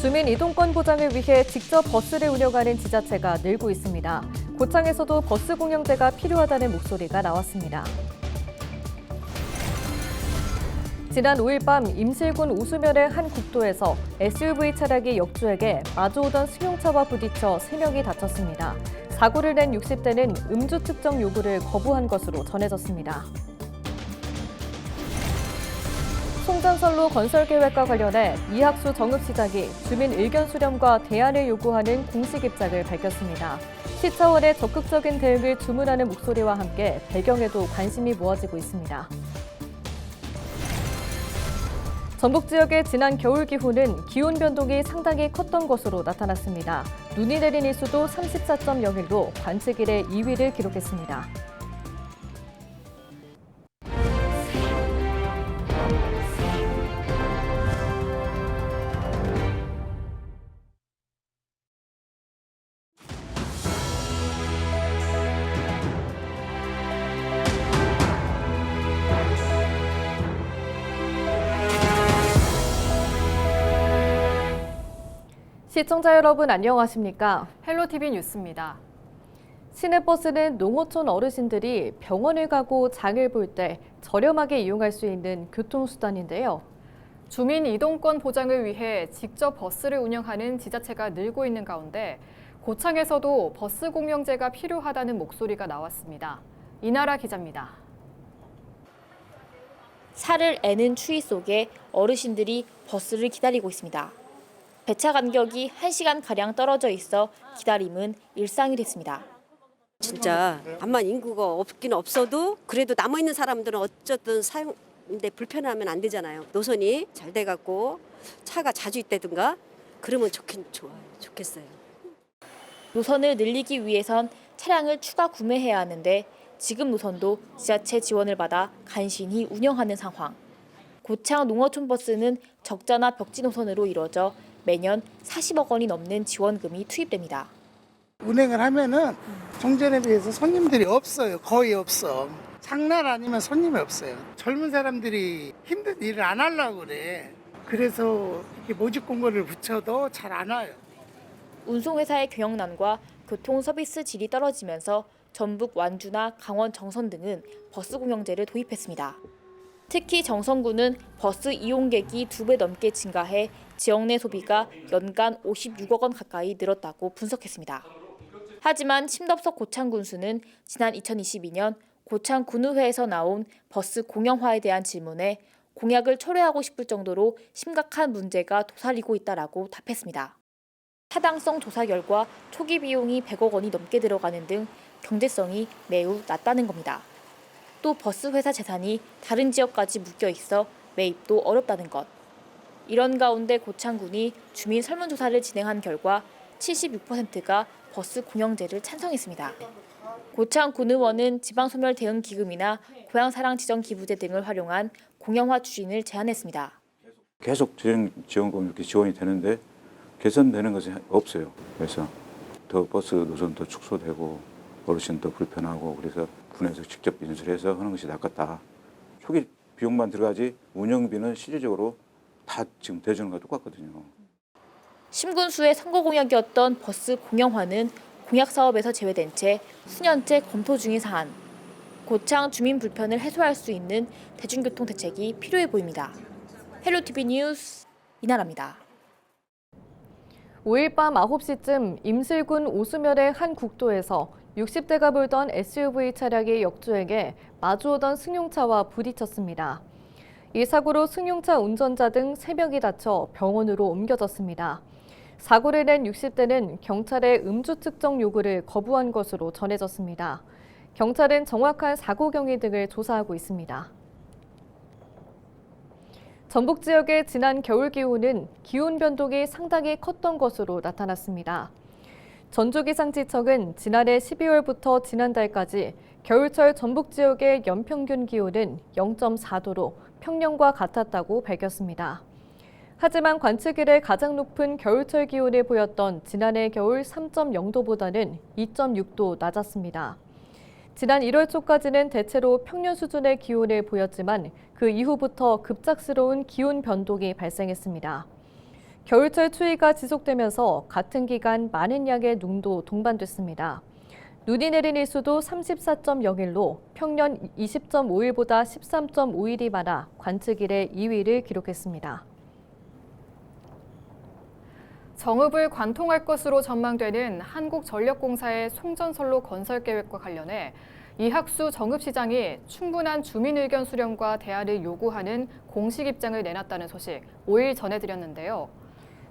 주민 이동권 보장을 위해 직접 버스를 운영하는 지자체가 늘고 있습니다. 고창에서도 버스 공영제가 필요하다는 목소리가 나왔습니다. 지난 5일 밤 임실군 오수면의 한 국도에서 SUV 차량이 역주에게 마주오던 승용차와 부딪혀 3명이 다쳤습니다. 사고를 낸 60대는 음주 측정 요구를 거부한 것으로 전해졌습니다. 송전선로 건설 계획과 관련해 이학수 정읍시장이 주민 의견 수렴과 대안을 요구하는 공식 입장을 밝혔습니다. 시 차원의 적극적인 대응을 주문하는 목소리와 함께 배경에도 관심이 모아지고 있습니다. 전북 지역의 지난 겨울 기후는 기온 변동이 상당히 컸던 것으로 나타났습니다. 눈이 내린 일수도 34.01로 관측 이래 2위를 기록했습니다. 시청자 여러분 안녕하십니까? 헬로티비 뉴스입니다. 시내버스는 농어촌 어르신들이 병원을 가고 장을 볼 때 저렴하게 이용할 수 있는 교통수단인데요. 주민 이동권 보장을 위해 직접 버스를 운영하는 지자체가 늘고 있는 가운데 고창에서도 버스 공영제가 필요하다는 목소리가 나왔습니다. 이나라 기자입니다. 살을 애는 추위 속에 어르신들이 버스를 기다리고 있습니다. 배차 간격이 1시간가량 떨어져 있어 기다림은 일상이 됐습니다. 진짜 암만 인구가 없긴 없어도 그래도 남아있는 사람들은 어쨌든 사용인데 불편하면 안 되잖아요. 노선이 잘 돼갖고 차가 자주 있다든가 그러면 좋겠어요. 노선을 늘리기 위해선 차량을 추가 구매해야 하는데 지금 노선도 지자체 지원을 받아 간신히 운영하는 상황. 고창 농어촌 버스는 적자나 벽지 노선으로 이루어져 매년 40억 원이 넘는 지원금이 투입됩니다. 운행을 하면은 종전에 비해서 손님들이 없어요. 거의 없어. 장날 아니면 손님이 없어요. 젊은 사람들이 힘든 일을 안 하려고 그래. 그래서 이렇게 모집 공고를 붙여도 잘 안 와요. 운송회사의 경영난과 교통 서비스 질이 떨어지면서 전북 완주나 강원 정선 등은 버스 공영제를 도입했습니다. 특히 정선구는 버스 이용객이 2배 넘게 증가해 지역 내 소비가 연간 56억 원 가까이 늘었다고 분석했습니다. 하지만 심덥석 고창군수는 지난 2022년 고창군의회에서 나온 버스 공영화에 대한 질문에 공약을 철회하고 싶을 정도로 심각한 문제가 도사리고 있다라고 답했습니다. 타당성 조사 결과 초기 비용이 100억 원이 넘게 들어가는 등 경제성이 매우 낮다는 겁니다. 또 버스 회사 재산이 다른 지역까지 묶여 있어 매입도 어렵다는 것. 이런 가운데 고창군이 주민 설문조사를 진행한 결과 76%가 버스 공영제를 찬성했습니다. 고창군 의원은 지방소멸대응기금이나 고향사랑지정기부제 등을 활용한 공영화 추진을 제안했습니다. 계속 지원금 이렇게 지원이 되는데 개선되는 것이 없어요. 그래서 더 버스 노선 더 축소되고 어르신 더 불편하고 그래서 군에서 직접 인수해서 하는 것이 낫겠다. 초기 비용만 들어가지 운영비는 실질적으로 다 지금 대전과 똑같거든요. 심군수의 선거 공약이었던 버스 공영화는 공약 사업에서 제외된 채 수년째 검토 중인 사안. 고창 주민 불편을 해소할 수 있는 대중교통 대책이 필요해 보입니다. 헬로티비 뉴스 이나라입니다. 5일 밤 9시쯤 임실군 오수면의 한 국도에서 60대가 몰던 SUV 차량이 역주에게 마주오던 승용차와 부딪혔습니다. 이 사고로 승용차 운전자 등 3명이 다쳐 병원으로 옮겨졌습니다. 사고를 낸 60대는 경찰의 음주 측정 요구를 거부한 것으로 전해졌습니다. 경찰은 정확한 사고 경위 등을 조사하고 있습니다. 전북 지역의 지난 겨울 기후는 기온 변동이 상당히 컸던 것으로 나타났습니다. 전주기상지청은 지난해 12월부터 지난달까지 겨울철 전북 지역의 연평균 기온은 0.4도로 평년과 같았다고 밝혔습니다. 하지만 관측 이래 가장 높은 겨울철 기온을 보였던 지난해 겨울 3.0도보다는 2.6도 낮았습니다. 지난 1월 초까지는 대체로 평년 수준의 기온을 보였지만 그 이후부터 급작스러운 기온 변동이 발생했습니다. 겨울철 추위가 지속되면서 같은 기간 많은 양의 눈도 동반됐습니다. 눈이 내린 일수도 34.0일로 평년 20.5일보다 13.5일이 많아 관측 이래 2위를 기록했습니다. 정읍을 관통할 것으로 전망되는 한국전력공사의 송전선로 건설 계획과 관련해 이학수 정읍시장이 충분한 주민 의견 수렴과 대화를 요구하는 공식 입장을 내놨다는 소식 5일 전해드렸는데요.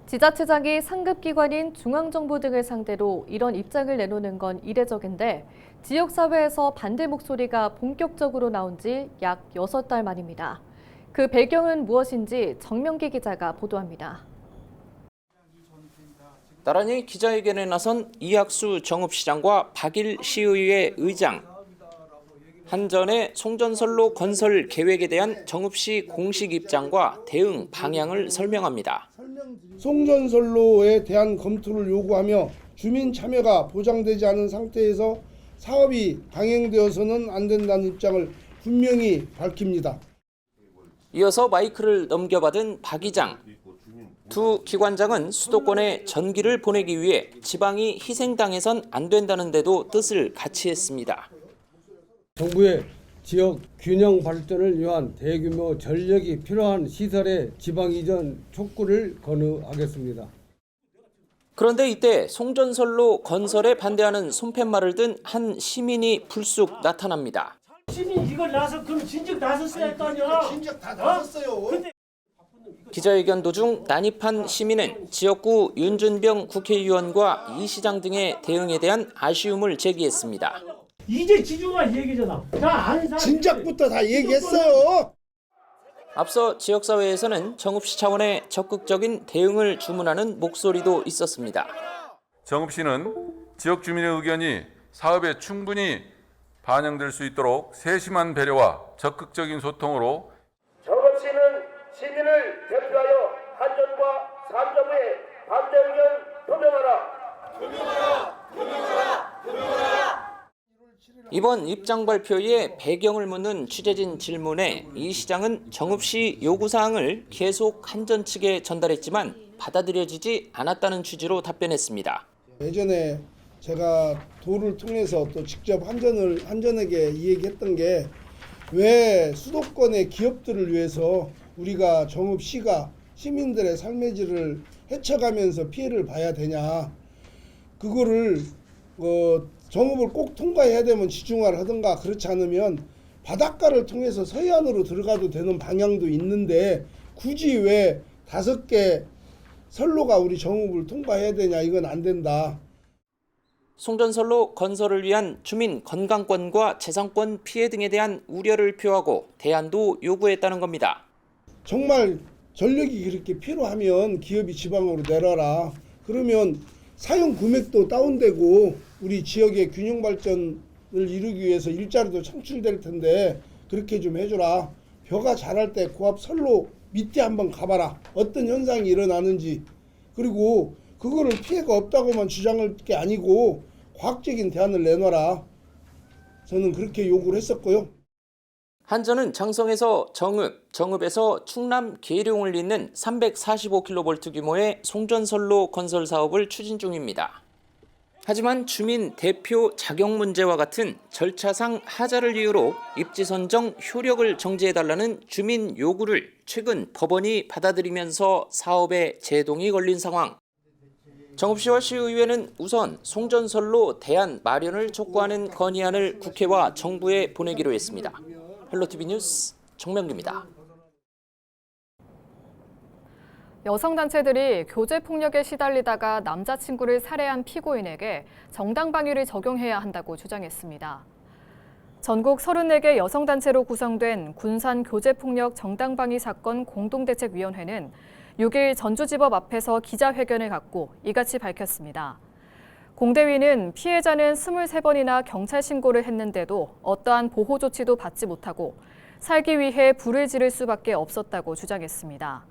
지자체장이 상급기관인 중앙정부 등을 상대로 이런 입장을 내놓는 건 이례적인데 지역사회에서 반대 목소리가 본격적으로 나온 지 약 6달 만입니다. 그 배경은 무엇인지 정명기 기자가 보도합니다. 나란히 기자회견에 나선 이학수 정읍시장과 박일 시의회 의장, 한전의 송전선로 건설 계획에 대한 정읍시 공식 입장과 대응 방향을 설명합니다. 송전선로에 대한 검토를 요구하며 주민 참여가 보장되지 않은 상태에서 사업이 강행되어서는 안 된다는 입장을 분명히 밝힙니다. 이어서 마이크를 넘겨받은 박 의장. 두 기관장은 수도권에 전기를 보내기 위해 지방이 희생당해선 안 된다는 데도 뜻을 같이 했습니다. 정부의 지역 균형 발전을 위한 대규모 전력이 필요한 시설의 지방 이전 촉구를 건의하겠습니다. 그런데 이때 송전선로 건설에 반대하는 손팻말을 든 한 시민이 불쑥 나타납니다. 시민 이걸 나서 그럼 진즉 나섰어야 할 거 아니야? 진즉 다 나섰어요. 기자회견 도중 난입한 시민은 지역구 윤준병 국회의원과 이 시장 등의 대응에 대한 아쉬움을 제기했습니다. 이제 지중할 얘기잖아. 다 아는 사람. 진작부터 다 얘기했어요. 앞서 지역사회에서는 정읍시 차원의 적극적인 대응을 주문하는 목소리도 있었습니다. 정읍시는 지역 주민의 의견이 사업에 충분히 반영될 수 있도록 세심한 배려와 적극적인 소통으로 정읍시는 시민을 대표하여 한전과 삼정부의 반대 의견 표명하라. 이번 입장 발표의 배경을 묻는 취재진 질문에 이 시장은 정읍시 요구사항을 계속 한전 측에 전달했지만 받아들여지지 않았다는 취지로 답변했습니다. 예전에 제가 도를 통해서 또 직접 한전에게 이 얘기했던 게 왜 수도권의 기업들을 위해서 우리가 정읍시가 시민들의 삶의 질을 헤쳐가면서 피해를 봐야 되냐. 그거를 정읍을 꼭 통과해야 되면 지중화를 하든가 그렇지 않으면 바닷가를 통해서 서해안으로 들어가도 되는 방향도 있는데 굳이 왜 5개 선로가 우리 정읍을 통과해야 되냐. 이건 안 된다. 송전선로 건설을 위한 주민 건강권과 재산권 피해 등에 대한 우려를 표하고 대안도 요구했다는 겁니다. 정말 전력이 그렇게 필요하면 기업이 지방으로 내려라. 그러면 사용 금액도 다운되고 우리 지역의 균형 발전을 이루기 위해서 일자리도 창출될 텐데 그렇게 좀 해줘라. 벼가 자랄 때 고압 선로 밑에 한번 가봐라. 어떤 현상이 일어나는지. 그리고 그거를 피해가 없다고만 주장할 게 아니고 과학적인 대안을 내놔라. 저는 그렇게 요구를 했었고요. 한전은 장성에서 정읍, 정읍에서 충남 계룡을 잇는 345kV 규모의 송전선로 건설 사업을 추진 중입니다. 하지만 주민 대표 자격 문제와 같은 절차상 하자를 이유로 입지 선정 효력을 정지해달라는 주민 요구를 최근 법원이 받아들이면서 사업에 제동이 걸린 상황. 정읍시와 시의회는 우선 송전선로 대안 마련을 촉구하는 건의안을 국회와 정부에 보내기로 했습니다. 헬로티비 뉴스 정명기입니다. 여성단체들이 교제폭력에 시달리다가 남자친구를 살해한 피고인에게 정당방위를 적용해야 한다고 주장했습니다. 전국 34개 여성단체로 구성된 군산 교제폭력 정당방위 사건 공동대책위원회는 6일 전주지법 앞에서 기자회견을 갖고 이같이 밝혔습니다. 공대위는 피해자는 23번이나 경찰 신고를 했는데도 어떠한 보호 조치도 받지 못하고 살기 위해 불을 지를 수밖에 없었다고 주장했습니다.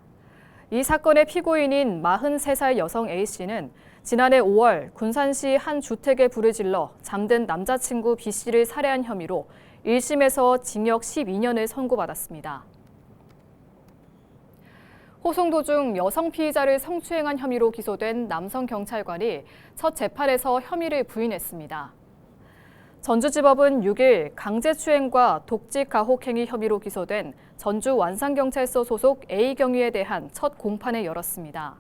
이 사건의 피고인인 43살 여성 A씨는 지난해 5월 군산시 한 주택에 불을 질러 잠든 남자친구 B씨를 살해한 혐의로 1심에서 징역 12년을 선고받았습니다. 호송 도중 여성 피의자를 성추행한 혐의로 기소된 남성 경찰관이 첫 재판에서 혐의를 부인했습니다. 전주지법은 6일 강제추행과 독직 가혹행위 혐의로 기소된 전주 완산경찰서 소속 A 경위에 대한 첫 공판을 열었습니다.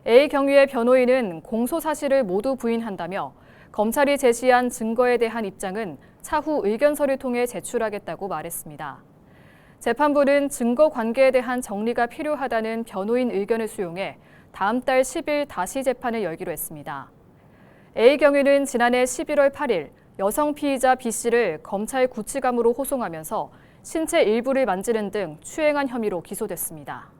A 경위의 변호인은 공소 사실을 모두 부인한다며 검찰이 제시한 증거에 대한 입장은 차후 의견서를 통해 제출하겠다고 말했습니다. 재판부는 증거 관계에 대한 정리가 필요하다는 변호인 의견을 수용해 다음 달 10일 다시 재판을 열기로 했습니다. A 경위는 지난해 11월 8일 여성 피의자 B씨를 검찰 구치감으로 호송하면서 신체 일부를 만지는 등 추행한 혐의로 기소됐습니다.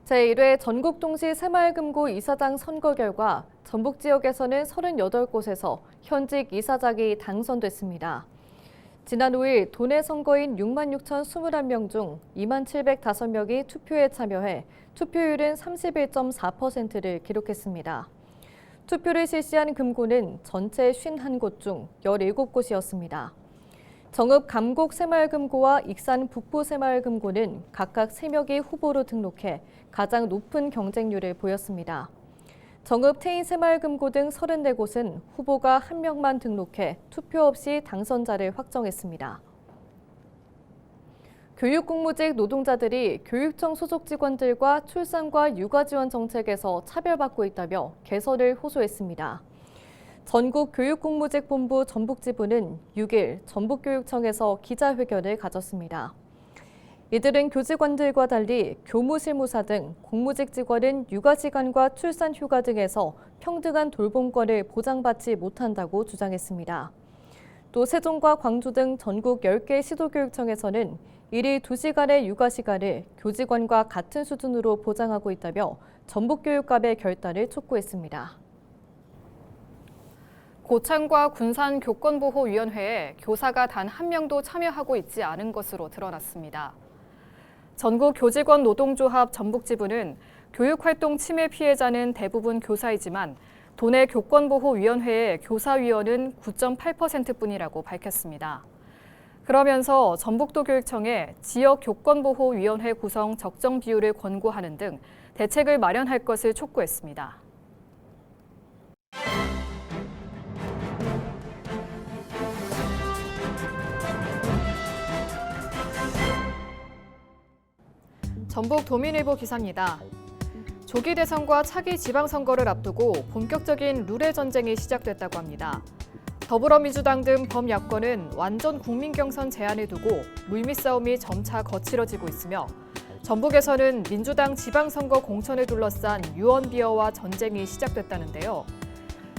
제1회 전국동시 새마을금고 이사장 선거 결과 전북 지역에서는 38곳에서 현직 이사장이 당선됐습니다. 지난 5일 도내 선거인 66,021명 중 2705명이 투표에 참여해 투표율은 31.4%를 기록했습니다. 투표를 실시한 금고는 전체 51곳 중 17곳이었습니다. 정읍 감곡 새마을금고와 익산 북부 새마을금고는 각각 3명이 후보로 등록해 가장 높은 경쟁률을 보였습니다. 정읍 태인 새마을금고 등 34곳은 후보가 1명만 등록해 투표 없이 당선자를 확정했습니다. 교육공무직 노동자들이 교육청 소속 직원들과 출산과 육아지원 정책에서 차별받고 있다며 개선을 호소했습니다. 전국교육공무직본부 전북지부는 6일 전북교육청에서 기자회견을 가졌습니다. 이들은 교직원들과 달리 교무실무사 등 공무직 직원은 육아시간과 출산휴가 등에서 평등한 돌봄권을 보장받지 못한다고 주장했습니다. 또 세종과 광주 등 전국 10개 시도교육청에서는 일일 2시간의 육아시간을 교직원과 같은 수준으로 보장하고 있다며 전북교육감의 결단을 촉구했습니다. 고창과 군산 교권보호위원회에 교사가 단 1명도 참여하고 있지 않은 것으로 드러났습니다. 전국 교직원 노동조합 전북지부는 교육활동 침해 피해자는 대부분 교사이지만 도내 교권보호위원회의 교사위원은 9.8%뿐이라고 밝혔습니다. 그러면서 전북도 교육청에 지역 교권보호위원회 구성 적정 비율을 권고하는 등 대책을 마련할 것을 촉구했습니다. 전북 도민일보 기사입니다. 조기 대선과 차기 지방선거를 앞두고 본격적인 룰의 전쟁이 시작됐다고 합니다. 더불어민주당 등 범야권은 완전 국민경선 제안을 두고 물밑 싸움이 점차 거칠어지고 있으며 전북에서는 민주당 지방선거 공천을 둘러싼 유언비어와 전쟁이 시작됐다는데요.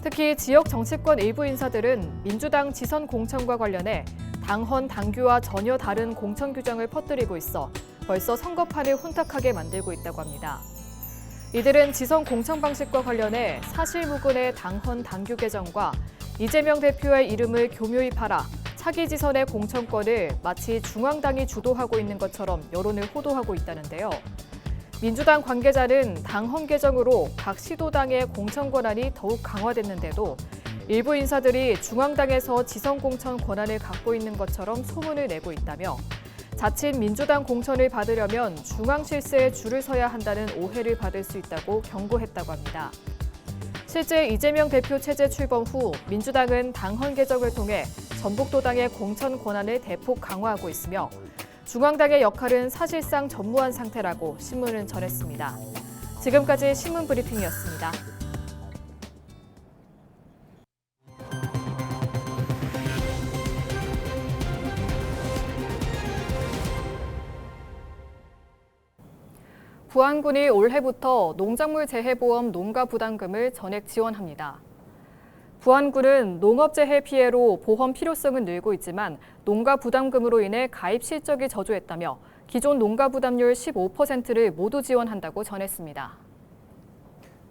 특히 지역 정치권 일부 인사들은 민주당 지선 공천과 관련해 당헌, 당규와 전혀 다른 공천 규정을 퍼뜨리고 있어 벌써 선거판을 혼탁하게 만들고 있다고 합니다. 이들은 지선 공천 방식과 관련해 사실무근의 당헌, 당규 개정과 이재명 대표의 이름을 교묘히 팔아 차기 지선의 공천권을 마치 중앙당이 주도하고 있는 것처럼 여론을 호도하고 있다는데요. 민주당 관계자는 당헌 개정으로 각 시도당의 공천 권한이 더욱 강화됐는데도 일부 인사들이 중앙당에서 지선 공천 권한을 갖고 있는 것처럼 소문을 내고 있다며 자칫 민주당 공천을 받으려면 중앙 실세에 줄을 서야 한다는 오해를 받을 수 있다고 경고했다고 합니다. 실제 이재명 대표 체제 출범 후 민주당은 당헌 개정을 통해 전북도당의 공천 권한을 대폭 강화하고 있으며 중앙당의 역할은 사실상 전무한 상태라고 신문은 전했습니다. 지금까지 신문 브리핑이었습니다. 부안군이 올해부터 농작물 재해보험 농가 부담금을 전액 지원합니다. 부안군은 농업재해 피해로 보험 필요성은 늘고 있지만 농가 부담금으로 인해 가입 실적이 저조했다며 기존 농가 부담률 15%를 모두 지원한다고 전했습니다.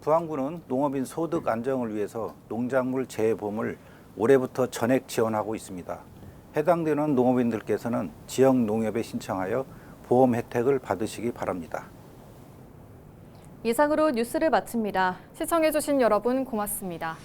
부안군은 농업인 소득 안정을 위해서 농작물 재해보험을 올해부터 전액 지원하고 있습니다. 해당되는 농업인들께서는 지역 농협에 신청하여 보험 혜택을 받으시기 바랍니다. 이상으로 뉴스를 마칩니다. 시청해주신 여러분 고맙습니다.